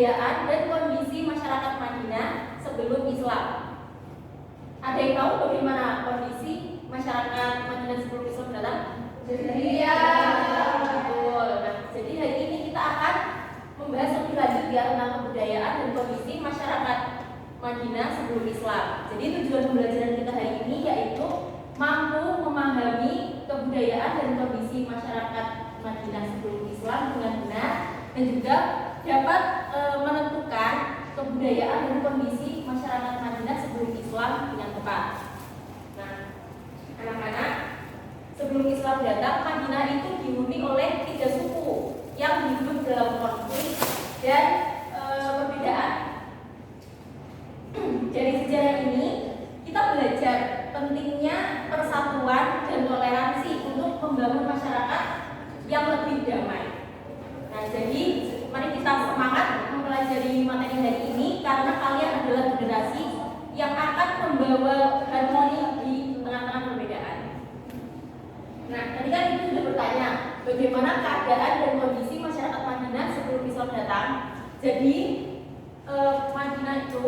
kebudayaan dan kondisi masyarakat Madinah sebelum Islam. Ada yang tahu bagaimana kondisi masyarakat Madinah sebelum Islam datang? Iya. Betul. Nah, jadi hari ini kita akan membahas lebih lanjut ya tentang kebudayaan dan kondisi masyarakat Madinah sebelum Islam. Jadi tujuan pembelajaran kita hari ini yaitu mampu memahami kebudayaan dan kondisi masyarakat Madinah sebelum Islam dengan benar dan juga dapat menentukan kebudayaan dan kondisi masyarakat Madinah sebelum Islam dengan tepat. Nah, anak-anak, sebelum Islam datang, Madinah itu dihuni oleh 3 suku yang hidup dalam konflik dan perbedaan. Dari sejarah ini kita belajar pentingnya persatuan dan toleransi untuk membangun masyarakat yang lebih damai. Nah, jadi mari kita semangat mempelajari materi hari ini karena kalian adalah generasi yang akan membawa harmoni di tengah-tengah perbedaan. Nah, tadi kan Ibu sudah bertanya bagaimana keadaan dan kondisi masyarakat Madinah sebelum Islam datang. Jadi Madinah itu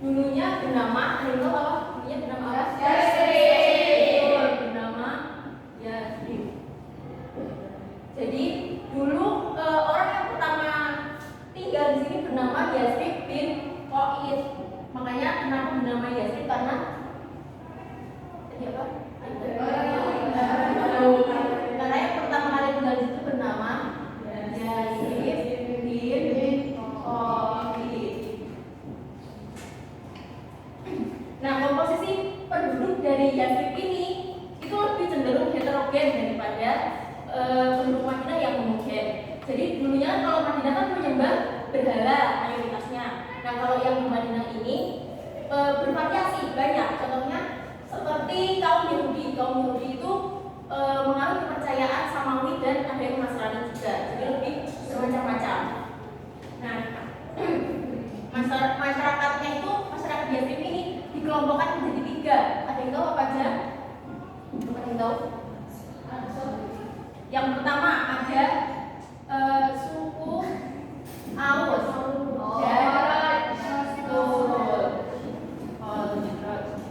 dulunya bernama, dulunya bernama apa? Yasrib. Bernama Yasrib. Jadi dulu orang yang pertama tinggal di sini bernama Yasrib bin Qais. Makanya kenapa bernama Yasrib karena tadi apa? Karena yang pertama kali tinggal di situ bernama Yasrib bin Qais. Nah, komposisi penduduk dari Yasrib ini itu lebih cenderung heterogen daripada penduduk Madinah yang homogen. Jadi dulunya kalau Madinah kan menyembah berhala mayoritasnya. Nah, kalau yang di Madinah ini bervariasi banyak. Contohnya seperti kaum Yahudi. Kaum Yahudi itu menganut kepercayaan Samawi dan ada yang Nasrani juga. Jadi lebih bermacam-macam. Nah, masyarakatnya itu masyarakat Yasrib ini dikelompokkan menjadi 3. Ada yang tahu apa aja? Ada yang tahu? Yang pertama ada suku Aus dan Khazraj.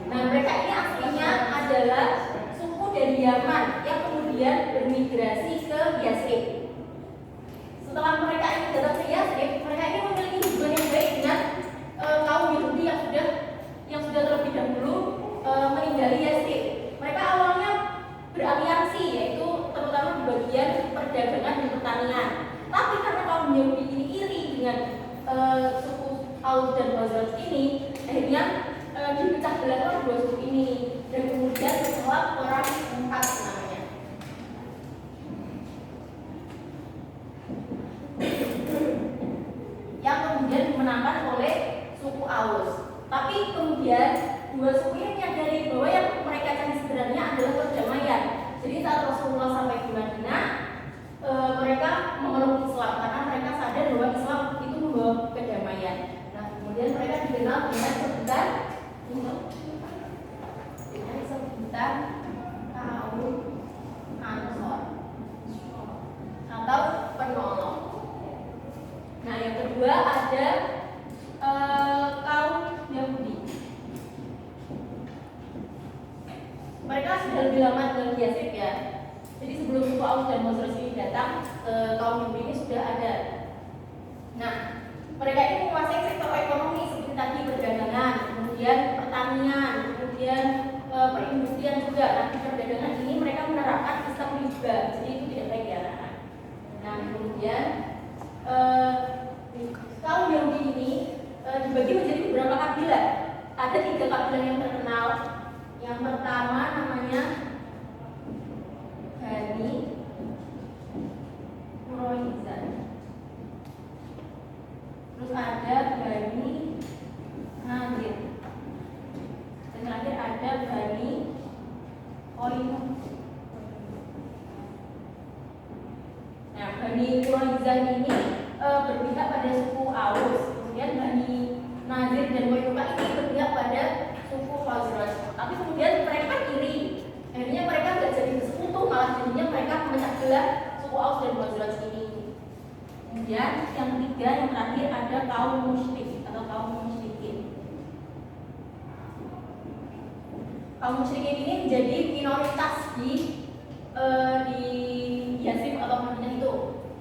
Nah, mereka ini aslinya adalah suku dari Yaman yang kemudian bermigrasi ke Yasrib. Setelah mereka ini datang ke Yasrib, mereka ini memiliki hubungan yang baik dengan kaum Yahudi yang sudah terlebih dahulu meninggali Yasrib. Mereka awalnya beraliansi, yaitu terutama di bagian perdagangan dan pertanian. Tapi karena kaum Yahudi ini iri dengan suku Aus dan Khazraj ini, akhirnya dipecah belahlah 2 suku ini dan kemudian tercela orang 4 namanya. Yang kemudian dimenangkan oleh suku Aus. Tapi kemudian 2 suku ini menyadari bahwa yang mereka cari sebenarnya adalah perdamaian. Jadi saat Rasulullah sampai di Madinah, mereka memeluk Islam karena mereka sadar bahwa Islam itu membawa kedamaian. Nah, kemudian mereka dikenal dengan sebutan kaum Ansor atau penolong. Nah, yang kedua ada kaum Yahudi. Mereka sudah lebih lama tinggal di Yasrib ya. Jadi sebelum suku Aus dan Khazraj ini datang, kaum Yahudi ini sudah ada. Nah, mereka ini menguasai sektor ekonomi seperti tadi perdagangan, kemudian pertanian, kemudian perindustrian juga. Nah, di perdagangan ini mereka menerapkan sistem riba, jadi itu tidak baik ya anak-anak. Nah, kemudian kaum Yahudi ini dibagi menjadi beberapa kabilah. Ada 3 kabilah yang terkenal. Yang pertama namanya Bani Quraidah. Terus ada Bani Nadir. Dan terakhir ada Bani Qainuq. Nah, Bani Quraidah ini berpihak pada suku Aus. Kemudian Bani Nadir dan Qainuq ini berpihak pada suku Khazraj. Tapi kemudian mereka iri. Akhirnya mereka nggak jadi bersekutu, malah jadinya mereka memecah belah suku Aus dan Khazraj ini. kemudian yang ketiga, yang terakhir ada kaum musyrik atau kaum musyrikin. Kaum musyrikin ini menjadi minoritas di Yasrib atau Madinah itu.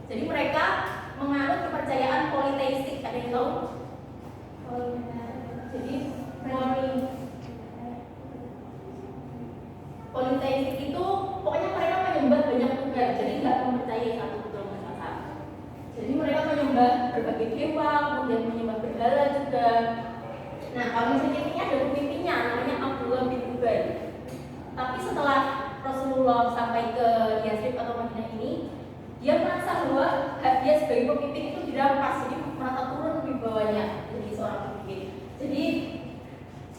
Jadi mereka menganut kepercayaan politeistik. Ada yang tahu? Jadi politeistik itu pokoknya mereka menyembah banyak Tuhan. Jadi nggak mempercayai satu Tuhan saja. Jadi mereka menyembah berbagai dewa, kemudian menyembah berhala juga. Nah, kaum musyrikin ini ada pemimpinnya namanya Abdullah bin Ubay. Tapi setelah Rasulullah sampai ke Yasrib atau Madinah ini, dia merasa bahwa hak dia sebagai pemimpin itu dirampas, jadi merasa turun di bawahnya jadi seorang pemimpin. Jadi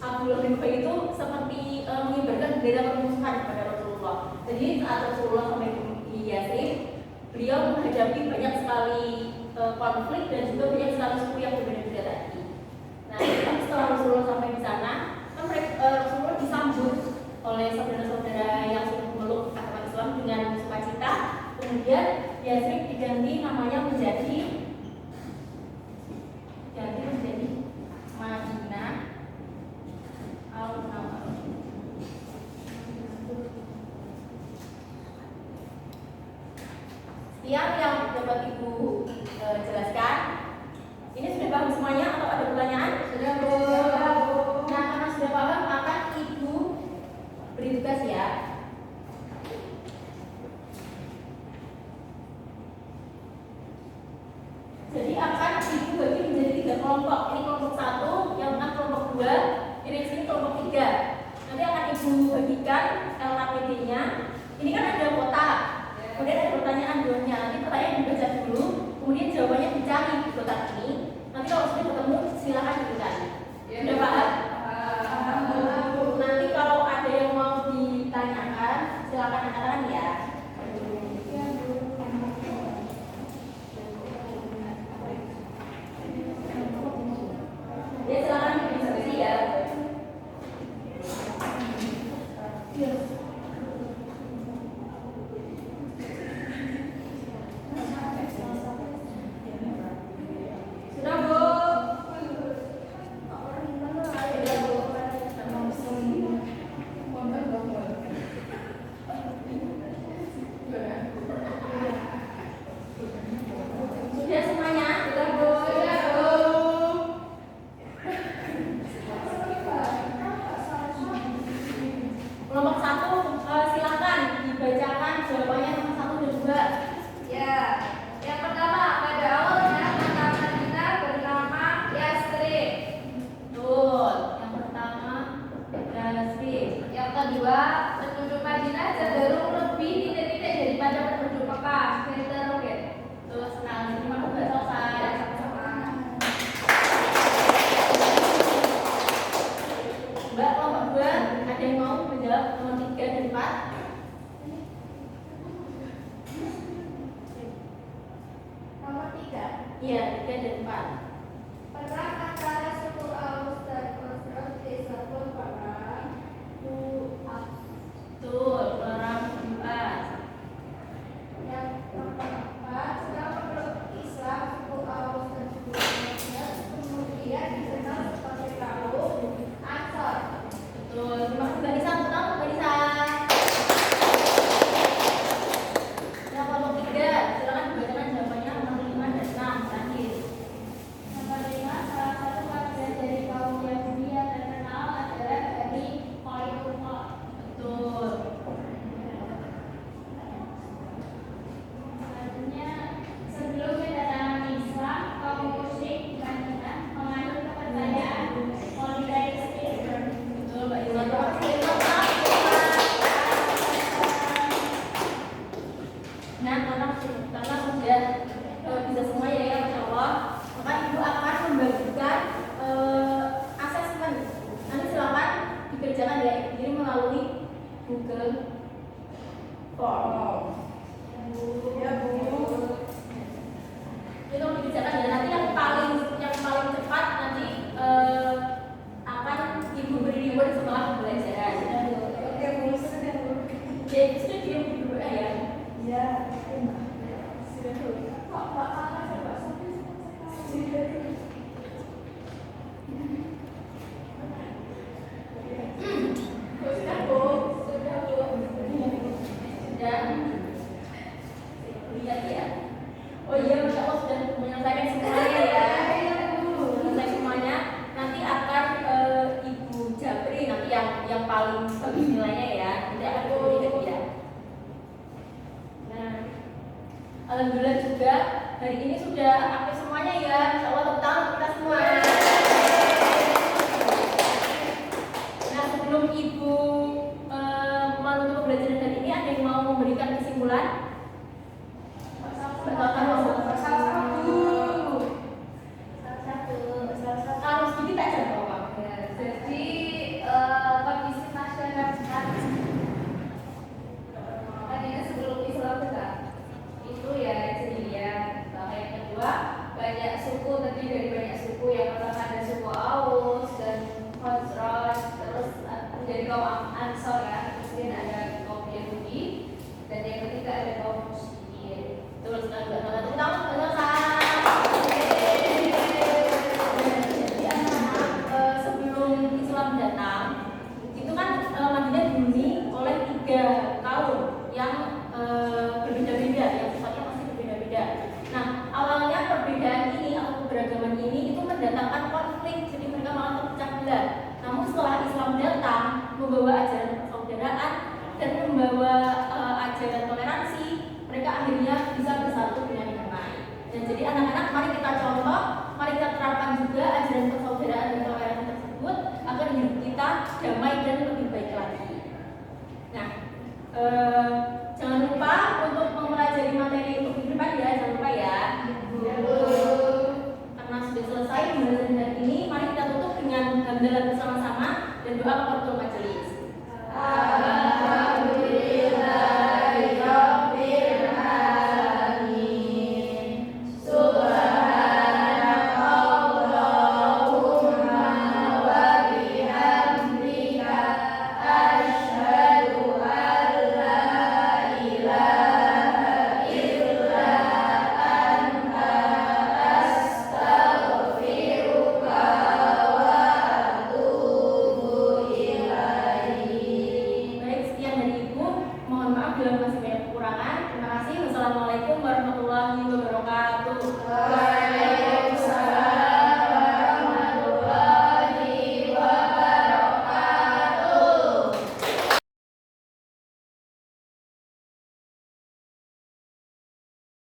Abdullah bin Ubay itu seperti mengibarkan bendera permusuhan kepada Rasulullah. Jadi saat Rasulullah sampai di Yasrib, beliau menghadapi banyak sekali konflik dan juga banyak sekali suku yang berbeda-beda tadi. Nah, setelah Rasulullah sampai di sana, kan Rasulullah disambut oleh saudara-saudara yang sudah memeluk agama Islam dengan sukacita. Kemudian Yasrib diganti namanya menjadi Madinah al-Munawwarah. Sekian yang dapat Ibu jelaskan. Ini sudah paham semuanya atau ada pertanyaan? Sudah, Bu. Nah, karena sudah paham akan Ibu beri tugas ya. Jadi akan Ibu bagi menjadi 3 kelompok. Ini kelompok 1, yang mana kelompok 2, ini di sini kelompok 3. Nanti akan Ibu bagikan LKPD-nya. Ini kan ada kotak. Kemudian ada pertanyaan dulunya. Nanti pertanyaan dibaca dulu, kemudian jawabannya dicari di kotak ini. Nanti kalau sudah ketemu silakan diberikan. Sudah paham? Nanti kalau ada yang mau ditanyakan, silakan katakan ya. Ya silakan berdiskusi ya. Sudah, Bu. Sudah semuanya? Sudah, Bu. Sudah, Bu. Kelompok 1, silakan dibacakan jawabannya nomor 1 dan 2. Ya, yang pertama pada awalnya kota Madinah bernama Yasrib. Betul. Yang pertama Yasrib. Yang kedua, penduduk Madinah cenderung lebih titik-titik daripada penduduk Mekah. Heterogen. Betul sekali. Terima kasih Mbak selesai. Mbak kelompok 2, ada yang mau menjawab nomor 3 dan 4? Nomor 3. Iya, 3 dan 4. Perang antara suku Aus dan Khazraj disebut perang Bu'as. Betul, perang Bu'as. Yang keempat, setelah memeluk Islam, suku Aus dan suku Khazraj kemudian dikenal sebagai kaum Ansor. Betul. Terima kasih Mbak Nisa. Tepuk tangan untuk Mbak Nisa. Nah, kelompok 3, silakan dibacakan jawabannya nomor 5 dan 6 terakhir. Nomor 5, salah satu kabilah dari kaum Yahudi yang terkenal adalah Bani Qainuqa. Betul. dari kaum Ansor ya, kemudian ada kaum Yahudi, dan yang ketiga ada kaum Muslimin. Betul sekali Mbak Nala. Tepuk tangan Mbak Nala. Jadi anak-anak sebelum Islam datang itu kan Madinah dihuni oleh 3 kaum yang berbeda-beda, yang sifatnya masih berbeda-beda. Nah, awalnya perbedaan ini atau keberagaman ini itu mendatangkan konflik, jadi mereka malah terpecah belah. Namun setelah Islam datang membawa ajaran persaudaraan dan membawa ajaran toleransi, mereka akhirnya bisa bersatu dengan damai. Dan jadi anak-anak, mari kita contoh, mari kita terapkan juga ajaran persaudaraan dan toleransi tersebut agar hidup kita damai dan lebih baik lagi. Nah, jangan lupa untuk mempelajari materi untuk minggu depan ya, jangan lupa ya. Karena sudah selesai pembahasan hari ini, mari kita tutup dengan hamdalah bersama-sama dan doa kafaratul majelis.